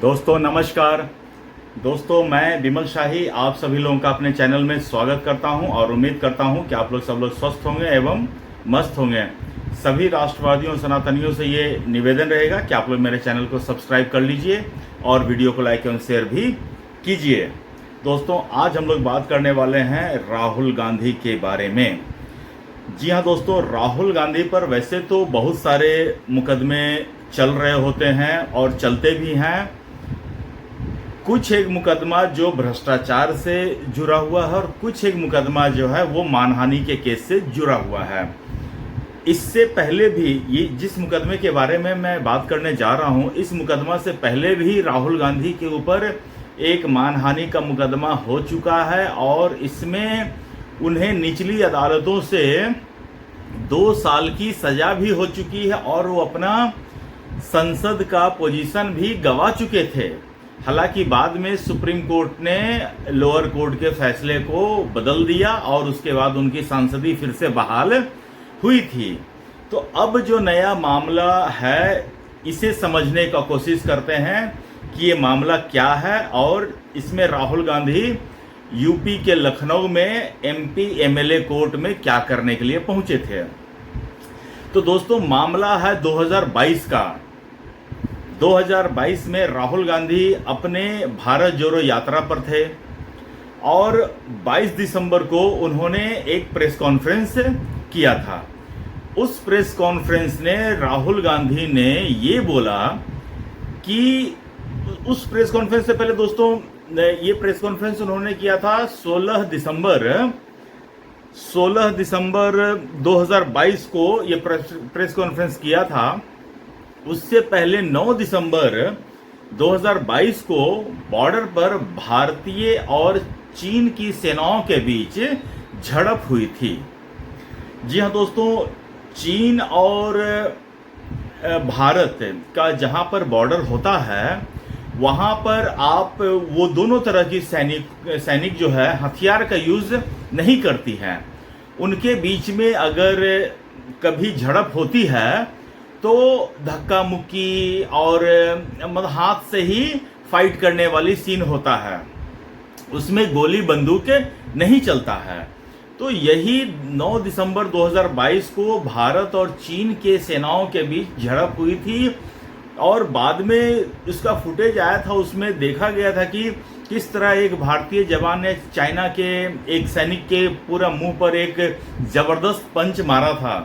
दोस्तों नमस्कार। दोस्तों मैं विमल शाही आप सभी लोगों का अपने चैनल में स्वागत करता हूं और उम्मीद करता हूं कि आप लोग सब लोग स्वस्थ होंगे एवं मस्त होंगे। सभी राष्ट्रवादियों सनातनियों से ये निवेदन रहेगा कि आप लोग मेरे चैनल को सब्सक्राइब कर लीजिए और वीडियो को लाइक एवं शेयर भी कीजिए। दोस्तों आज हम लोग बात करने वाले हैं राहुल गांधी के बारे में। जी हाँ दोस्तों, राहुल गांधी पर वैसे तो बहुत सारे मुकदमे चल रहे होते हैं और चलते भी हैं। कुछ एक मुकदमा जो भ्रष्टाचार से जुड़ा हुआ है और कुछ एक मुकदमा जो है वो मानहानि के केस से जुड़ा हुआ है। इससे पहले भी ये जिस मुकदमे के बारे में मैं बात करने जा रहा हूँ, इस मुकदमा से पहले भी राहुल गांधी के ऊपर एक मानहानि का मुकदमा हो चुका है और इसमें उन्हें निचली अदालतों से 2 साल की सजा भी हो चुकी है और वो अपना संसद का पोजीशन भी गंवा चुके थे। हालांकि बाद में सुप्रीम कोर्ट ने लोअर कोर्ट के फैसले को बदल दिया और उसके बाद उनकी सांसदी फिर से बहाल हुई थी। तो अब जो नया मामला है इसे समझने का कोशिश करते हैं कि ये मामला क्या है और इसमें राहुल गांधी यूपी के लखनऊ में एमपी एमएलए कोर्ट में क्या करने के लिए पहुंचे थे। तो दोस्तों मामला है 2022 का। 2022 में राहुल गांधी अपने भारत जोड़ो यात्रा पर थे और 22 दिसंबर को उन्होंने एक प्रेस कॉन्फ्रेंस किया था। उस प्रेस कॉन्फ्रेंस ने राहुल गांधी ने ये बोला कि उस प्रेस कॉन्फ्रेंस से पहले दोस्तों ये प्रेस कॉन्फ्रेंस उन्होंने किया था 16 दिसंबर 2022 को ये प्रेस कॉन्फ्रेंस किया था। उससे पहले 9 दिसंबर 2022 को बॉर्डर पर भारतीय और चीन की सेनाओं के बीच झड़प हुई थी। जी हाँ दोस्तों, चीन और भारत का जहां पर बॉर्डर होता है वहां पर आप वो दोनों तरह की सैनिक जो है हथियार का यूज नहीं करती हैं। उनके बीच में अगर कभी झड़प होती है तो धक्का मुक्की और मतलब हाथ से ही फाइट करने वाली सीन होता है, उसमें गोली बंदूक नहीं चलता है। तो यही 9 दिसंबर 2022 को भारत और चीन के सेनाओं के बीच झड़प हुई थी और बाद में इसका फुटेज आया था। उसमें देखा गया था कि किस तरह एक भारतीय जवान ने चाइना के एक सैनिक के पूरा मुंह पर एक जबरदस्त पंच मारा था।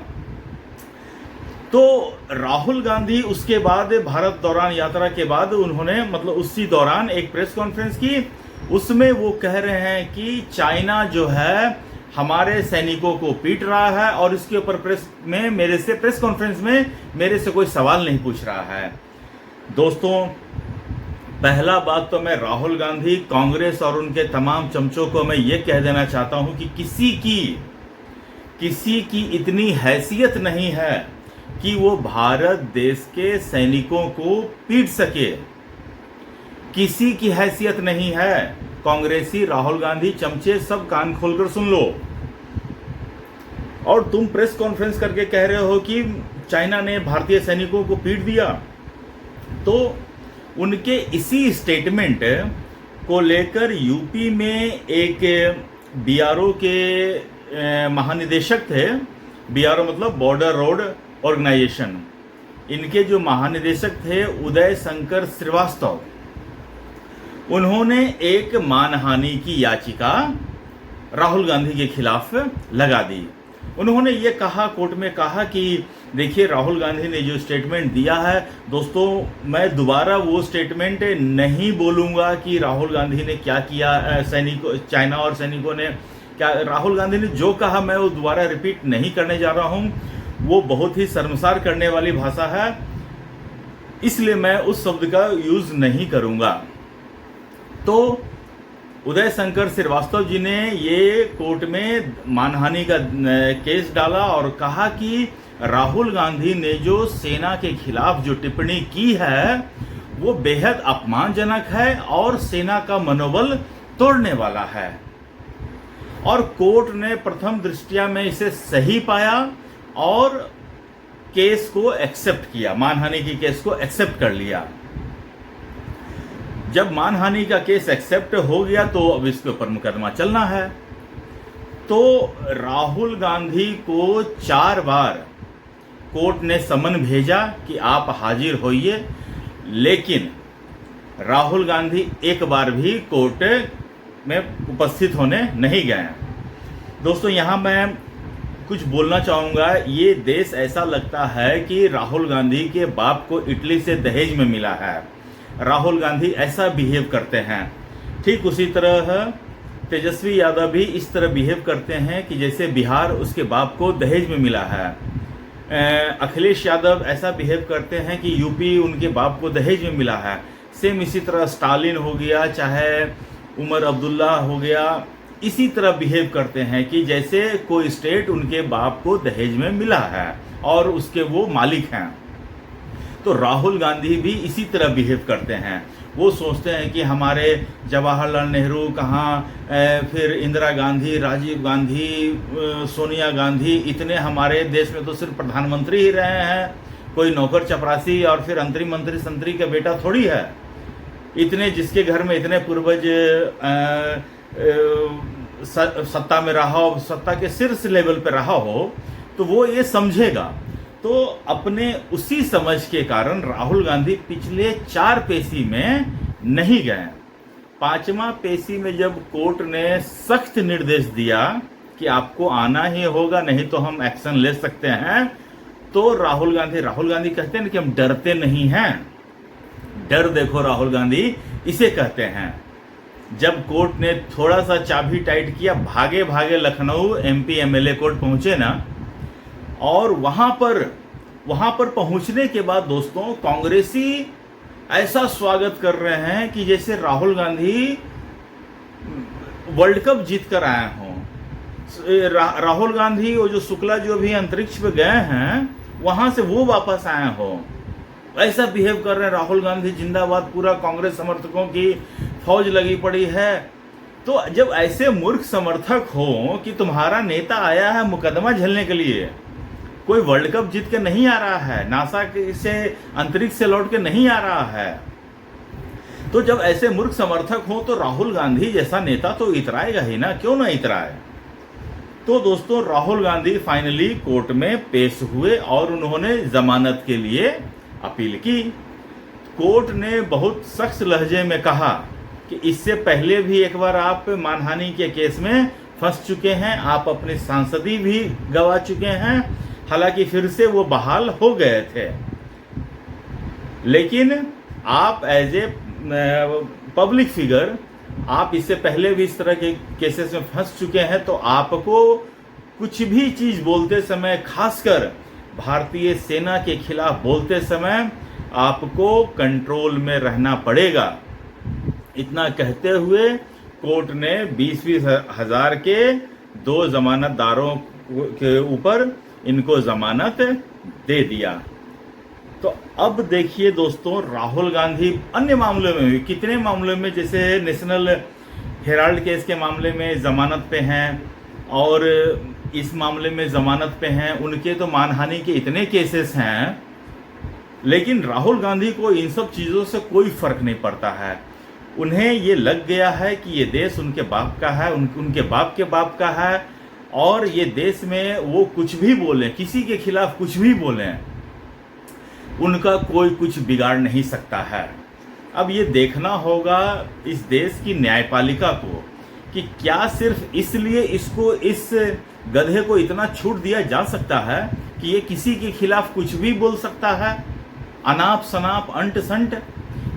तो राहुल गांधी उसके बाद भारत दौरान यात्रा के बाद उन्होंने मतलब उसी दौरान एक प्रेस कॉन्फ्रेंस की। उसमें वो कह रहे हैं कि चाइना जो है हमारे सैनिकों को पीट रहा है और इसके ऊपर प्रेस कॉन्फ्रेंस में मेरे से कोई सवाल नहीं पूछ रहा है। दोस्तों पहला बात तो मैं राहुल गांधी, कांग्रेस और उनके तमाम चमचों को मैं ये कह देना चाहता हूं कि किसी की इतनी हैसियत नहीं है कि वो भारत देश के सैनिकों को पीट सके। किसी की हैसियत नहीं है। कांग्रेसी, राहुल गांधी, चमचे सब कान खोलकर सुन लो। और तुम प्रेस कॉन्फ्रेंस करके कह रहे हो कि चाइना ने भारतीय सैनिकों को पीट दिया। तो उनके इसी स्टेटमेंट को लेकर यूपी में एक बीआरओ के महानिदेशक थे। बीआरओ मतलब बॉर्डर रोड ऑर्गेनाइजेशन, इनके जो महानिदेशक थे उदय शंकर श्रीवास्तव, उन्होंने एक मानहानि की याचिका राहुल गांधी के खिलाफ लगा दी। उन्होंने ये कहा, कोर्ट में कहा कि देखिए राहुल गांधी ने जो स्टेटमेंट दिया है, दोस्तों मैं दोबारा वो स्टेटमेंट नहीं बोलूँगा कि राहुल गांधी ने क्या किया, चाइना और सैनिकों ने क्या। राहुल गांधी ने जो कहा मैं वो दोबारा रिपीट नहीं करने जा रहा हूँ, वो बहुत ही शर्मसार करने वाली भाषा है, इसलिए मैं उस शब्द का यूज नहीं करूँगा। तो उदय शंकर श्रीवास्तव जी ने ये कोर्ट में मानहानि का केस डाला और कहा कि राहुल गांधी ने जो सेना के खिलाफ जो टिप्पणी की है वो बेहद अपमानजनक है और सेना का मनोबल तोड़ने वाला है। और कोर्ट ने प्रथम दृष्टया में इसे सही पाया और केस को एक्सेप्ट किया, मानहानि की केस को एक्सेप्ट कर लिया। जब मानहानि का केस एक्सेप्ट हो गया तो अब इसके ऊपर मुकदमा चलना है। तो राहुल गांधी को 4 बार कोर्ट ने समन भेजा कि आप हाजिर होइए, लेकिन राहुल गांधी एक बार भी कोर्ट में उपस्थित होने नहीं गए। दोस्तों, यहाँ मैं कुछ बोलना चाहूँगा। ये देश ऐसा लगता है कि राहुल गांधी के बाप को इटली से दहेज में मिला है। राहुल गांधी ऐसा बिहेव करते हैं। ठीक उसी तरह तेजस्वी यादव भी इस तरह बिहेव करते हैं कि जैसे बिहार उसके बाप को दहेज में मिला है। अखिलेश यादव ऐसा बिहेव करते हैं कि यूपी उनके बाप को दहेज में मिला है। सेम इसी तरह स्टालिन हो गया, चाहे उमर अब्दुल्ला हो गया, इसी तरह बिहेव करते हैं कि जैसे कोई स्टेट उनके बाप को दहेज में मिला है और उसके वो मालिक हैं। तो राहुल गांधी भी इसी तरह बिहेव करते हैं। वो सोचते हैं कि हमारे जवाहरलाल नेहरू कहाँ, फिर इंदिरा गांधी, राजीव गांधी, सोनिया गांधी, इतने हमारे देश में तो सिर्फ प्रधानमंत्री ही रहे हैं, कोई नौकर चपरासी और फिर अंतरिम मंत्री संतरी का बेटा थोड़ी है। इतने जिसके घर में इतने पूर्वज सत्ता में रहा हो, सत्ता के शीर्ष लेवल पे रहा हो, तो वो ये समझेगा। तो अपने उसी समझ के कारण राहुल गांधी पिछले 4 पेशी में नहीं गए। 5वां पेशी में जब कोर्ट ने सख्त निर्देश दिया कि आपको आना ही होगा, नहीं तो हम एक्शन ले सकते हैं, तो राहुल गांधी कहते हैं कि हम डरते नहीं हैं। डर देखो राहुल गांधी इसे कहते हैं। जब कोर्ट ने थोड़ा सा चाबी टाइट किया, भागे भागे लखनऊ एमपी एमएलए कोर्ट पहुंचे ना, और वहां पर पहुंचने के बाद दोस्तों कांग्रेसी ऐसा स्वागत कर रहे हैं कि जैसे राहुल गांधी वर्ल्ड कप जीत कर आए हों। राहुल गांधी वो जो शुक्ला जो भी अंतरिक्ष पे गए हैं, वहां से वो वापस आए हों, ऐसा बिहेव कर रहे हैं। राहुल गांधी जिंदाबाद, पूरा कांग्रेस समर्थकों की फौज लगी पड़ी है। तो जब ऐसे मूर्ख समर्थक हो कि तुम्हारा नेता आया है मुकदमा झेलने के लिए, कोई वर्ल्ड कप जीत के नहीं आ रहा है, नासा से अंतरिक्ष से लौट के नहीं आ रहा है, तो जब ऐसे मूर्ख समर्थक हो तो राहुल गांधी जैसा नेता तो इतराएगा ही ना, क्यों ना इतराए। तो दोस्तों राहुल गांधी फाइनली कोर्ट में पेश हुए और उन्होंने जमानत के लिए अपील की। कोर्ट ने बहुत सख्त लहजे में कहा कि इससे पहले भी एक बार आप मानहानि के केस में फंस चुके हैं, आप अपनी सांसदी भी गवा चुके हैं, हालांकि फिर से वो बहाल हो गए थे, लेकिन आप एज ए पब्लिक फिगर, आप इससे पहले भी इस तरह के केसेस में फंस चुके हैं, तो आपको कुछ भी चीज बोलते समय, खासकर भारतीय सेना के खिलाफ बोलते समय, आपको कंट्रोल में रहना पड़ेगा। इतना कहते हुए कोर्ट ने 20-20 हजार के 2 जमानतदारों के ऊपर इनको जमानत दे दिया। तो अब देखिए दोस्तों, राहुल गांधी अन्य मामलों में भी, कितने मामलों में, जैसे नेशनल हेराल्ड केस के मामले में जमानत पे हैं और इस मामले में जमानत पे हैं, उनके तो मानहानि के इतने केसेस हैं, लेकिन राहुल गांधी को इन सब चीज़ों से कोई फर्क नहीं पड़ता है। उन्हें ये लग गया है कि ये देश उनके बाप का है, उनके बाप के बाप का है, और ये देश में वो कुछ भी बोलें, किसी के खिलाफ कुछ भी बोलें, उनका कोई कुछ बिगाड़ नहीं सकता है। अब ये देखना होगा इस देश की न्यायपालिका को कि क्या सिर्फ इसलिए इसको, इस गधे को इतना छूट दिया जा सकता है कि ये किसी के खिलाफ कुछ भी बोल सकता है, अनाप शनाप अंट संट।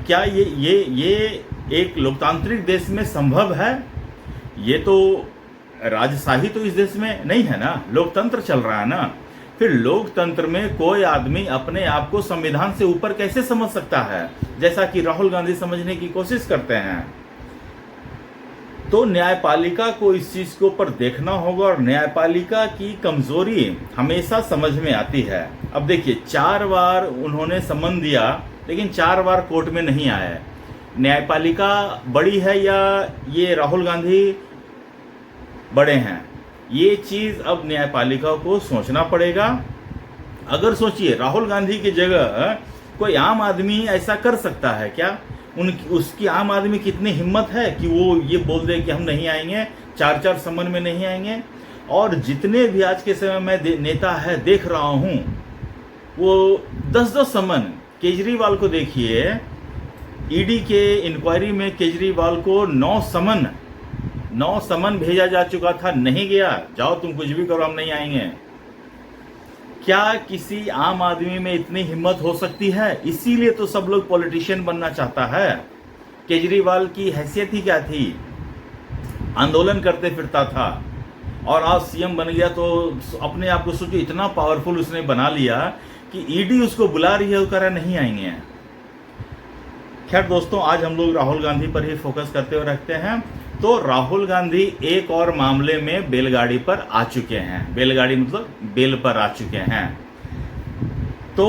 क्या ये एक लोकतांत्रिक देश में संभव है? ये तो राजशाही तो इस देश में नहीं है ना, लोकतंत्र चल रहा है ना। फिर लोकतंत्र में कोई आदमी अपने आप को संविधान से ऊपर कैसे समझ सकता है, जैसा कि राहुल गांधी समझने की कोशिश करते हैं। तो न्यायपालिका को इस चीज के ऊपर देखना होगा, और न्यायपालिका की कमजोरी हमेशा समझ में आती है। अब देखिए, 4 बार उन्होंने समन दिया, लेकिन 4 बार कोर्ट में नहीं आए। न्यायपालिका बड़ी है या ये राहुल गांधी बड़े हैं, ये चीज अब न्यायपालिका को सोचना पड़ेगा। अगर सोचिए, राहुल गांधी की जगह कोई आम आदमी ऐसा कर सकता है क्या? उसकी आम आदमी की इतनी हिम्मत है कि वो ये बोल दे कि हम नहीं आएंगे, 4-4 समन में नहीं आएंगे। और जितने भी आज के समय में नेता है देख रहा हूं, वो 10-10 समन। केजरीवाल को देखिए, ईडी के इंक्वायरी में केजरीवाल को 9 समन भेजा जा चुका था, नहीं गया। जाओ तुम कुछ भी करो, हम नहीं आएंगे। क्या किसी आम आदमी में इतनी हिम्मत हो सकती है? इसीलिए तो सब लोग पॉलिटिशियन बनना चाहता है। केजरीवाल की हैसियत ही क्या थी? आंदोलन करते फिरता था और आज सीएम बन गया, तो अपने आप को सोचो इतना पावरफुल उसने बना लिया कि ईडी उसको बुला रही है, वो कह रहा नहीं आएंगे। खैर दोस्तों, आज हम लोग राहुल गांधी पर ही फोकस करते हुए रखते हैं। तो राहुल गांधी एक और मामले में बैलगाड़ी पर आ चुके हैं। बैलगाड़ी मतलब बेल पर आ चुके हैं। तो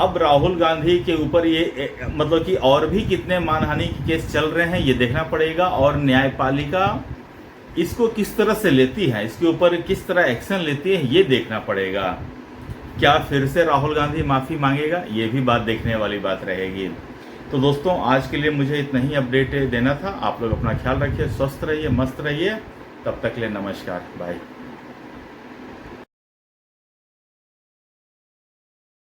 अब राहुल गांधी के ऊपर ये मतलब कि और भी कितने मानहानि के केस चल रहे हैं ये देखना पड़ेगा, और न्यायपालिका इसको किस तरह से लेती है, इसके ऊपर किस तरह एक्शन लेती है ये देखना पड़ेगा। क्या फिर से राहुल गांधी माफी मांगेगा, ये भी बात देखने वाली बात रहेगी। तो दोस्तों, आज के लिए मुझे इतना ही अपडेट देना था। आप लोग अपना ख्याल रखिए, स्वस्थ रहिए, मस्त रहिए। तब तक के लिए नमस्कार, बाय।